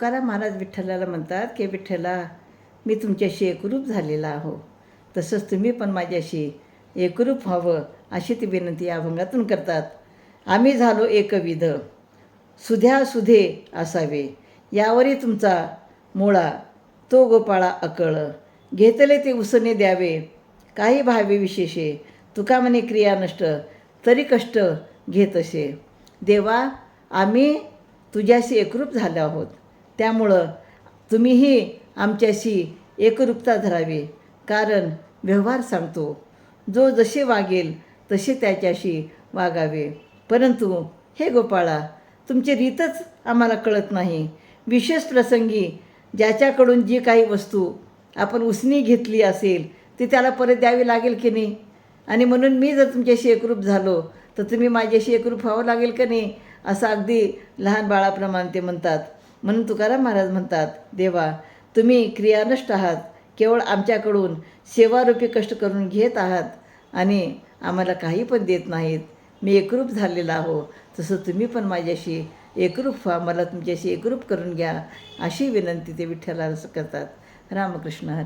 तुकाराम महाराज विठ्ठलाला म्हणतात की विठ्ठला, मी तुमच्याशी एकरूप झालेला आहो, तसंच तुम्ही पण माझ्याशी एकरूप व्हावं अशी ती विनंती या अभंगातून करतात. आम्ही झालो एकविध, सुध्या सुधे असावे, यावरी तुमचा मुळा, तो गोपाळा अकळ. घेतले ते उसने द्यावे, काही भावे विशेषे, तुका म्हणे क्रिया नष्ट, तरी कष्ट घेत असे. देवा, आम्ही तुझ्याशी एकरूप झालो आहोत, त्यामुळं तुम्हीही आमच्याशी एकरूपता धरावी. कारण व्यवहार सांगतो, जो जसे वागेल तसे त्याच्याशी वागावे. परंतु हे गोपाळा, तुमची रीतच आम्हाला कळत नाही. विशेष प्रसंगी ज्याच्याकडून जी काही वस्तू आपण उसनी घेतली असेल ती त्याला परत द्यावी लागेल की नाही. आणि म्हणून मी जर तुमच्याशी एकरूप झालो तर तुम्ही माझ्याशी एकरूप व्हावं लागेल का नाही, असं अगदी लहान बाळाप्रमाणे ते म्हणतात. म्हणून तुकाराम महाराज म्हणतात, देवा, तुम्ही क्रियानष्ट आहात, केवळ आमच्याकडून सेवारूपी कष्ट करून घेत आहात आणि आम्हाला काही पण देत नाहीत. मी एकरूप झालेला आहो, तसं तुम्ही पण माझ्याशी एकरूप व्हा, मला तुमच्याशी एकरूप करून घ्या अशी विनंती ते विठ्ठलाला करतात. रामकृष्ण हरी.